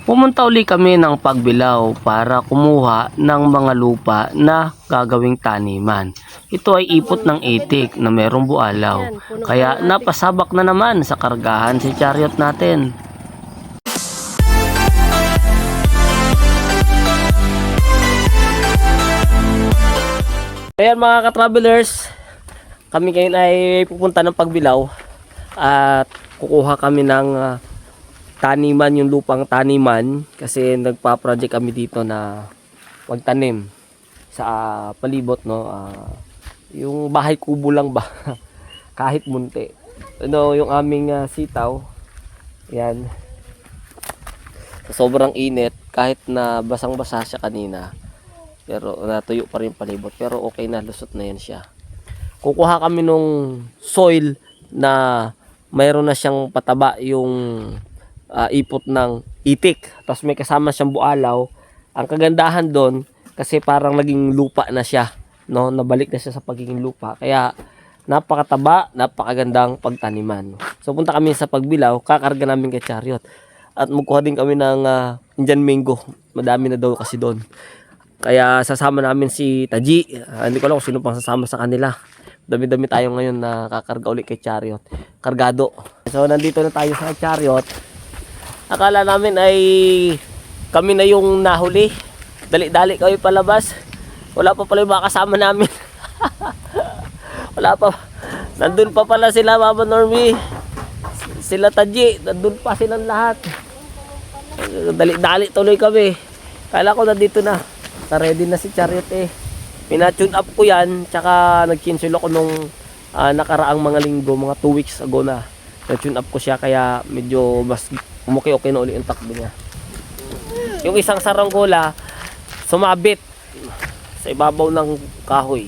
Pumunta uli kami ng Pagbilao para kumuha ng mga lupa na gagawing taniman. Ito ay ipot ng itik na merong bualaw. Kaya napasabak na naman sa kargahan si chariot natin. Ayan mga ka-travelers, kami ngayon ay pupunta ng Pagbilao at kukuha kami ng taniman, yung lupang taniman, kasi nagpa-project kami dito na magtanim sa palibot, no. Yung bahay kubo lang ba kahit munti, ano, yung aming sitaw, yan, sa sobrang init, kahit na basang-basa siya kanina, pero natuyo pa rin palibot, pero okay na, lusot na yan siya. Kukuha kami nung soil na mayroon na siyang pataba, yung ipot ng itik, tapos may kasama siyang bualaw. Ang kagandahan doon, kasi parang naging lupa na siya, no, nabalik na siya sa pagiging lupa, kaya napakataba, napakagandang pagtaniman. So punta kami sa Pagbilao, kakarga namin kay chariot, at magkuha din kami ng Indian mango, madami na daw kasi doon, kaya sasama namin si Taji. Hindi ko alam kung sino pang sasama sa kanila. Dami-dami tayo ngayon na kakarga ulit kay chariot, kargado. So nandito na tayo sa chariot. Akala namin ay kami na yung nahuli. Dali-dali kami palabas. Wala pa pala yung mga kasama namin. Wala pa. Nandun pa pala sila, Mama Normie. Sila Taji. Nandun pa silang lahat. Dali-dali tuloy kami. Kala ko nandito na. Ready na si chariot eh. Pina-tune up ko yan. Tsaka nag-cancel ako nung nakaraang mga linggo. Mga 2 weeks ago na. Na-tune up ko siya, kaya medyo mas okay na uli yung takbo niya. Yung isang saranggola sumabit sa ibabaw ng kahoy.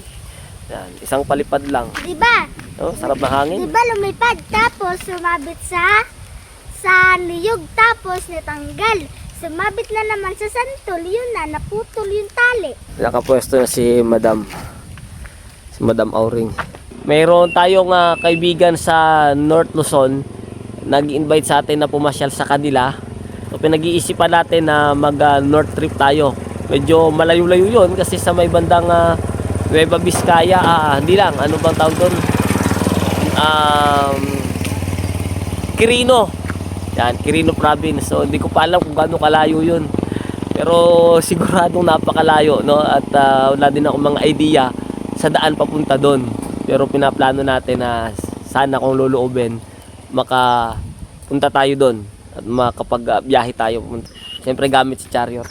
Yan, isang palipad lang. Diba? Oh, sarap na hangin. Diba lumipad, tapos sumabit sa niyog, tapos natanggal. Sumabit na naman sa santol, yun na, naputol yung tali. Nakapwesto na si Madam Auring. Mayroon tayong kaibigan sa North Luzon, nag-invite sa atin na pumasyal sa kanila. So pinag-iisipan natin na mag north trip tayo. Medyo malayo-layo yun kasi sa may bandang Nueva Vizcaya, hindi lang, ano bang tawag doon? Quirino. Yan, Quirino province. So hindi ko pa alam kung gaano kalayo yun. Pero siguradong napakalayo, no? At wala din ako mga idea sa daan papunta doon. Pero pinaplano natin na sana kung loloobin, makapunta tayo doon at makapag-biyahe tayo. Siyempre gamit si chariot.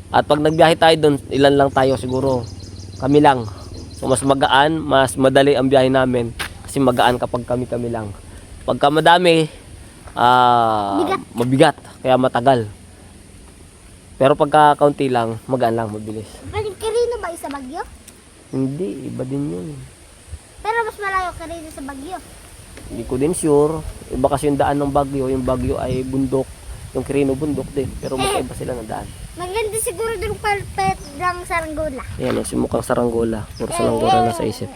At pag nagbiyahe tayo doon, ilan lang tayo siguro. Kami lang. So mas magaan, mas madali ang biyahe namin kasi magaan kapag kami lang. Pagka madami, mabigat, kaya matagal. Pero pagka kaunti lang, magaan lang, mabilis. Quirino ba isa Bagyo? Hindi, iba din yun. Pero mas malayo Quirino sa Bagyo. Hindi ko din sure. Iba kasi yung daan ng Bagyo. Yung Bagyo ay bundok. Yung Quirino bundok din. Pero magkaiba sila ng daan. Maganda siguro doon palpet ng saranggola. Yan, yung mukhang saranggola. Puro saranggola na sa isip.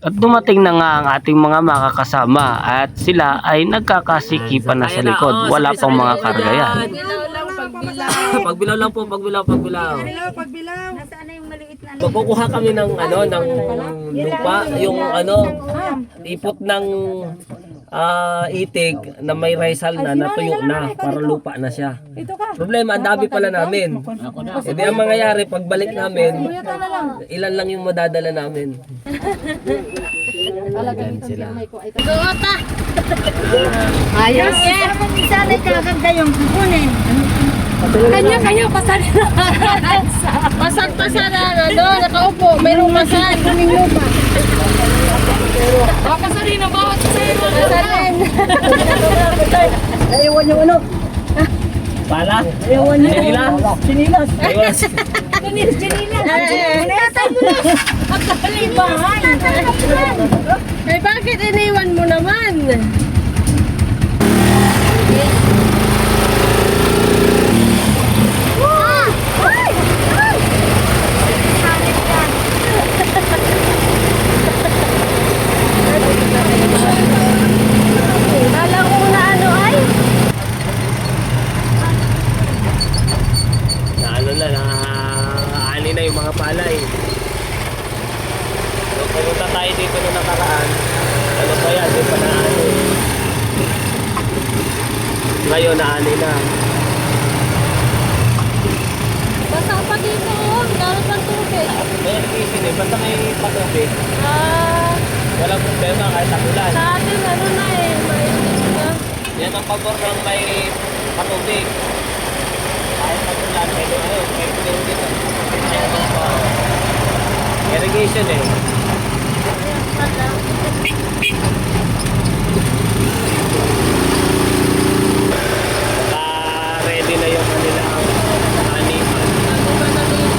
At dumating na nga ang ating mga makakasama. At sila ay nagkakasikipan na sa likod. Wala pang mga karga yan. Pagbilaw lang po, pagbilaw. Nasaan na yung maliit na Kukuha kami ng ng lupa, yung ipot ng itig na may raisal na natuyo na, para lupa na siya. Problema, ang dami pala namin. Hindi ang mangyayari, pagbalik namin, ilan lang yung madadala namin. Ayan sila. Gota! Ayos! Sana kaganda yung kukunin. Kanya-kanya pasal na. Pasal na, nakaupo. Mayroong pasal. Kaming lupa. Pasalin na ba? Pasalin. Ayawan yung ano? Pala? Ayawan yung Sinilas. Ayos. Chinilas. Tatay mo na! Pagkakalibahan! Eh bakit iniwan mo naman? yung mga palay. So, pumunta tayo dito nung nakaraan. Ano pa yan? Di pa naano. Ngayon, naani na. Basta pa dito, oh. Dami pang tubig. May irrigation eh. Basta may patubig. Ah, Walang problema kahit tagulan. sa atin ano na eh. Mainit na. Yan ang pabor ng may patubig. Kahit tagulan, pwede ayun. Pwede dito. Irrigation eh. Ready na yung kanilang taniman.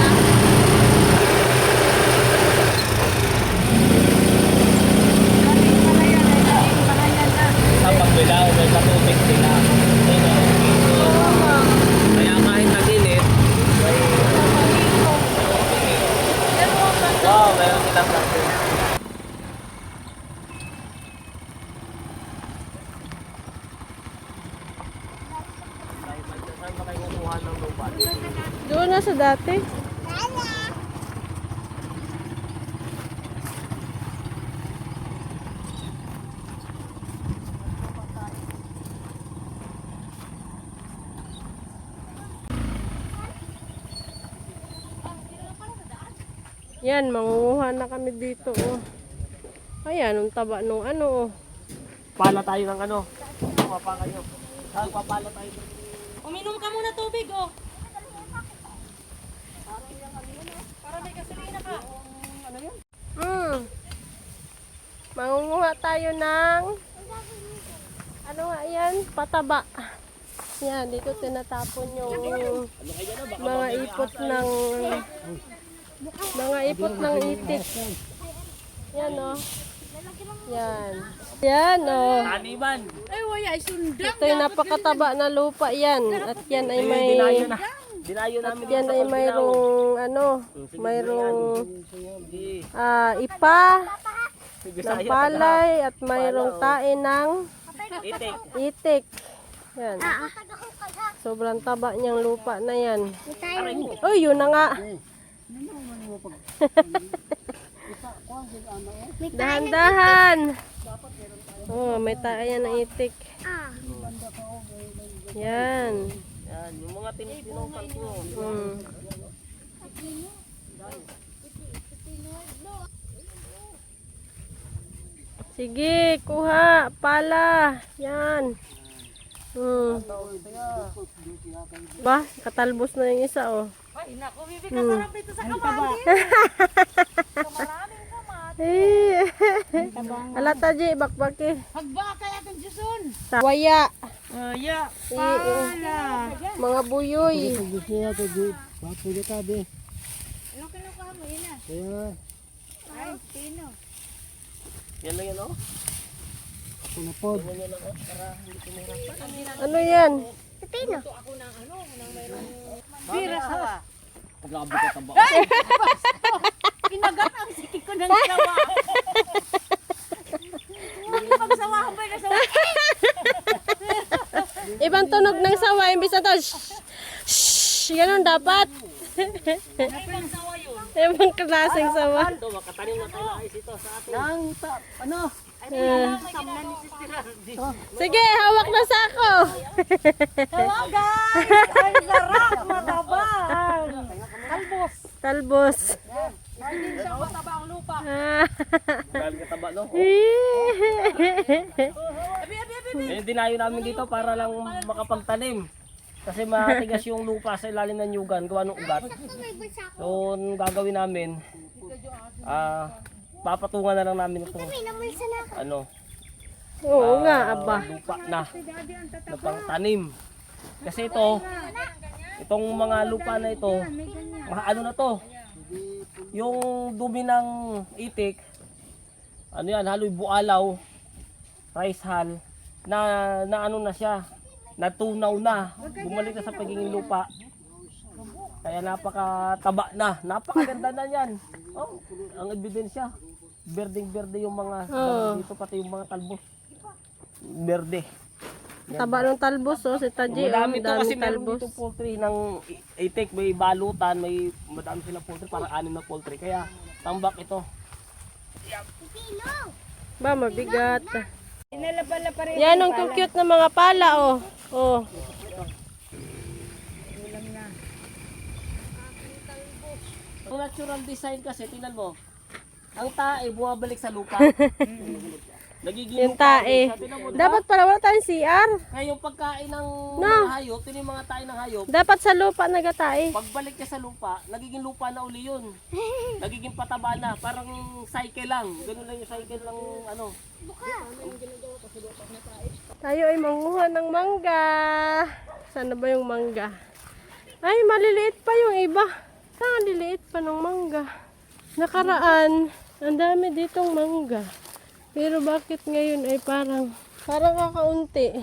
Sa pagbilaw, may patubig sila. Kaya kahit naginit, wow, meron silang plastic. Saan ba kayo kukuha ng lupa? Doon na sa dati. Yan, mangunguha na kami dito, oh. Ayan, ang taba nung ano, oh. Pala tayo ng ano? Papa kayo. Papala tayo. Uminom ka muna tubig, oh. Para may gasolina ka. Ano yun? Mangunguha tayo ng ano nga yan? Pataba. Yan, dito tinatapon yung mga ipot ng itik. Yan, oh. Yan. Yan, oh. Taniman. Ito yung napakataba na lupa yan. At yan ay may... Dinayo na. Dinayo namin Yan ay mayroong ano, mayroong ipa ng palay at mayroong tae ng Itik. itik. Yan. Sobrang taba niyang lupa na yan. Uy, yun na nga. Dahan-dahan. Oh, may tae yan ng itik. Yan. Yan, yung mga tinutinokan ko. Sige, kuha, pala. Yan. Ba, katalbos na yung isa, oh. Ay, naku, bibi ka sarap dito sa kamay. Alata, Ji, bakbaki. Hagbaka yatang Diyuson. Waya. Ya, Mga buyoy. ano kinukuha mo yun ah? Ay, pino. Yan lang yan, oh. Ano yan? Pipino. Bira sawa. Paglabi ka taba. Kinagat ang sikik ko ng sawa. Pagsawahan ba na sawa? Ibang tunog ng sawa, imbis na to. Shhh! Ganun dapat. Ibang sawa yun. Ibang klaseng sawa. Ito, makatanim na tayo ng ice ito sa atin. Sige, hawak na sa ako. Tawagan! Ay, sarap! Matabang! Talbos! Talbos. Hindi siya mataba ang lupa. Grabe ka taba, no? Abi, abi, abi! Eh, dinayo namin dito para lang makapagtanim. Kasi matigas yung lupa sa ilalim ng nyugan, gawa ng ugat. So, ang gagawin namin, papatungan na lang namin itong ano, Oo nga, aba. lupa na pangtanim. Kasi itong mga lupa na ito, ano na to, yung dumi ng itik, ano yan, haloy bualaw, rice hull, na ano na siya, natunaw na, bumalik na sa pagiging lupa. Kaya napakataba na, napakaganda na yan. Oh, ang ebidensya, berdeng-berde yung mga dito, pati yung mga talbos. Berde. Taba ng talbos, oh, si Taji. Madami to kasi meron talbos. dito poultry ng itik, may balutan, may madami silang poultry, parang 6 na poultry. Kaya tambak ito. Ba, mabigat. Yan ang cute na mga pala, oh. Oh. Ang natural design kasi, tingnan mo, ang tae bumabalik sa lupa. Nagiging Yung tae. Tingnan mo, Dapat pala wala tayong CR. kaya yung pagkain ng No. mga hayop, ito yung mga tae ng hayop, Dapat sa lupa nagatae. pagbalik niya sa lupa, nagiging lupa na uli yun. Nagiging pataba na, parang cycle lang. Ganun lang yung cycle ng ano. Tayo ay manguha ng mangga. Sana ba yung mangga? Ay, maliliit pa yung iba. Saan liliit pa ng mangga? Nakaraan, ang dami ditong mangga. Pero bakit ngayon ay parang kakaunti.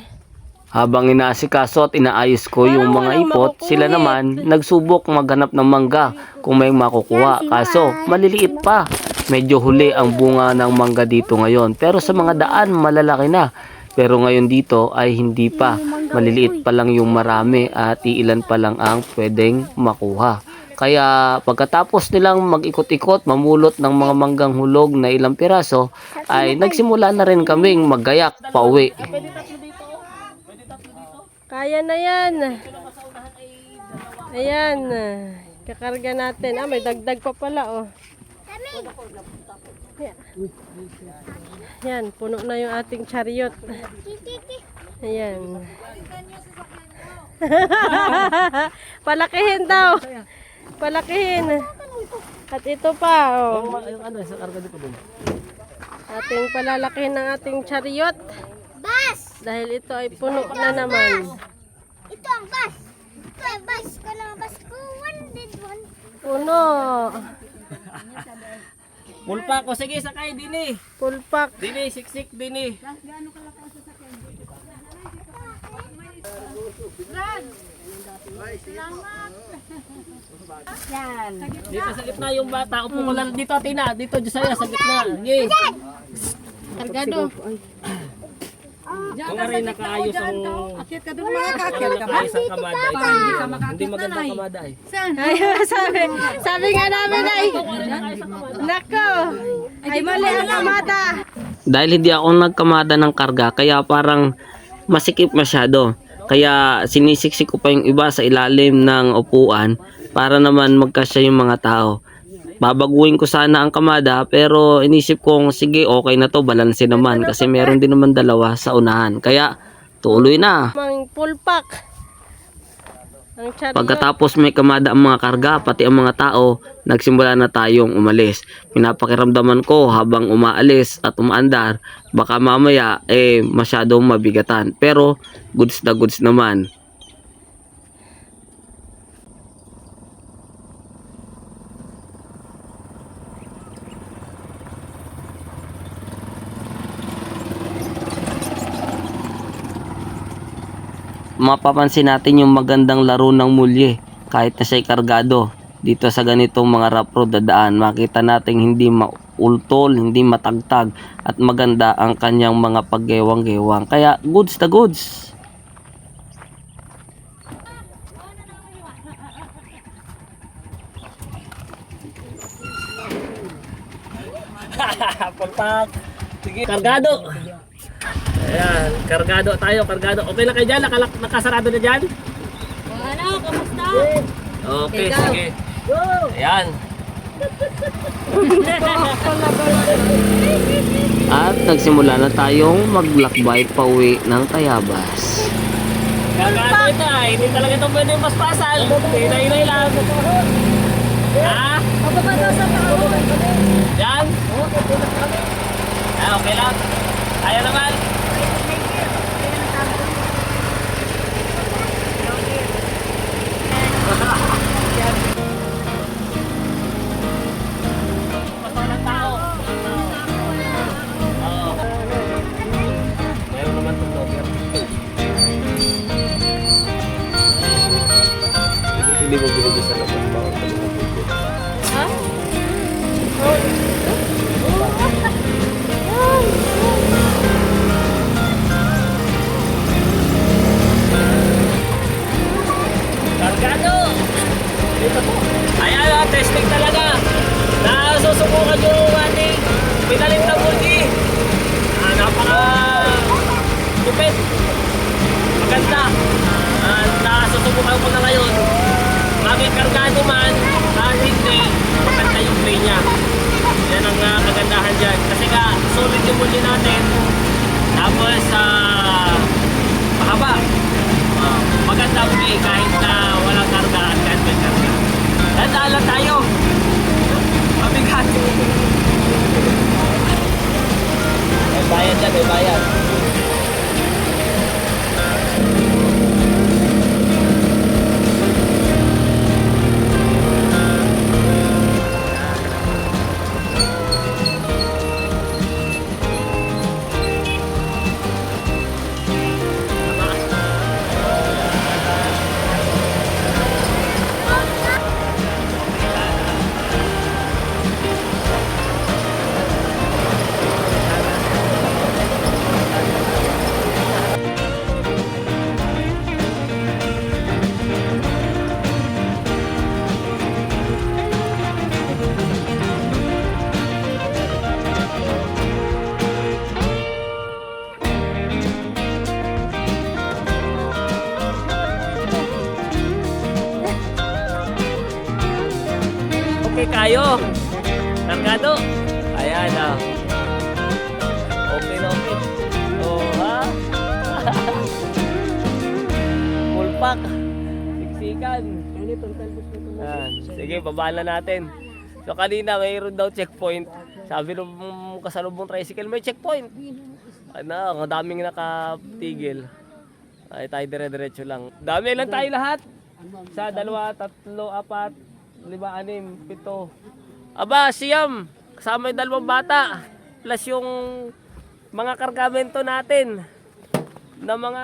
Habang inaasikaso at inaayos ko yung Parang mga walang ipot, sila makukuha. naman nagsubok maghanap ng mangga kung may makukuha. Kaso maliliit pa. Medyo huli ang bunga ng mangga dito ngayon. Pero sa mga daan malalaki na. Pero ngayon dito ay hindi pa. Maliliit pa lang yung marami at iilan pa lang ang pwedeng makuha. Kaya pagkatapos nilang mag-ikot-ikot, mamulot ng mga manggang hulog na ilang piraso, ay nagsimula na rin kaming maggayak pauwi. Kaya na yan. Ayan. Kakarga natin. Ah, may dagdag pa pala, oh. Yan. Yan, puno na yung ating chariot. Ayan. Palakihin daw. Palakihin. At ito pa, oh. Ating palalakihin ng ating chariot. Bas! Dahil ito ay puno na naman. Ito ang bas! Ito ang bas ko ng bas ko. One. Puno. Pulpa ko, sige sakay dini. Full pack. Dini, siksik dini. Yan. Dito sa gitna yung bata. Upo ko lang dito, Tina. Dito, Diyos sa'yo, sa gitna. Sige. Kargado. Kung rin nakaayos ang... Akit ka doon mga kakit ka ba? Ang kamada. Hindi magandang kamada eh. Ay, sabi nga namin ay, nako, ay mali ang kamada. Dahil hindi ako nagkamada ng karga, kaya parang masikip masyado. Kaya sinisiksik ko pa yung iba sa ilalim ng upuan para naman magkasya yung mga tao. Babaguhin ko sana ang kamada pero inisip kong sige okay na to, balanse naman kasi meron din naman dalawa sa unahan. Kaya tuloy na. Mang full pack. Ang chariot. Pagkatapos may kamada ang mga karga, pati ang mga tao, nagsimula na tayong umalis. Pinapakiramdaman ko habang umaalis at umaandar, baka mamaya masyadong mabigatan. Pero goods na goods naman. Mapapansin natin yung magandang laro ng mulye kahit na siya'y kargado. Dito sa ganitong mga rough road dadaan, makita natin hindi maultol, hindi matagtag at maganda ang kanyang mga paggewang-gewang. Kaya goods na goods. Pagpag. Sige, kargado. Ayan, kargado tayo, kargado. Okay na kayo dyan? Nakasarado na dyan? Ano, kamusta? Okay, sige. Ayan. At nagsimula na tayong maglakbay pauwi ng Tayabas. Kargado ito ay, hindi talaga ito pwede yung paspasan. Hinay-hinay lang. Ha? Yan? Okay lang. Kaya naman. Masalang tao. Oo. Meron naman itong vlogger. Hindi mo binigay sa labas ba? Ha? Dito po. Ayan, testing talaga. Nasusubukan yung ating pinalit na multi. Napaka lupit. Maganda. At nasusubukan ko na ngayon. Bakit kargado man, hindi, maganda yung play niya. Yan ang kagandahan dyan. Kasi nga, solid yung multi natin. Tapos, mahaba. Maganda ang play kahit na walang karga at kahit may karga. Tandaan lang tayo. Mabigat. May bayad dyan, may bayad. Okay kayo. Kargado. Ayan ah. Okay na okay. Oh ha. Full pack. Siksikan. Ayan. Sige, babaan na natin. So kanina mayroon daw checkpoint. Sabi nung kasalubong tricycle may checkpoint. Ano, ang daming nakatigil. Ay tayo dire-diretso lang. Dami lang tayo lahat. Sa 2, 3, 4, 5, 6, 7. Aba, siyam. Kasama yung 2 bata. Plus yung mga kargamento natin. Na mga...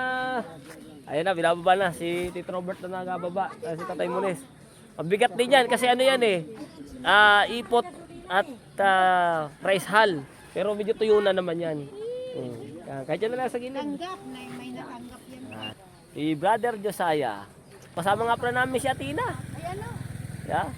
Ayun na, binababa na. Si Tito Robert na nagababa. Si Tatay Munes. Mabigat din yan kasi ano yan eh. Ipot at rice hull. Pero medyo tuyo na naman yan. Kahit yan na lang sa gilid. Tanggap, may natanggap yan. Si Brother Josiah. Kasama nga pala namin si Atina. Ay ano? Yeah.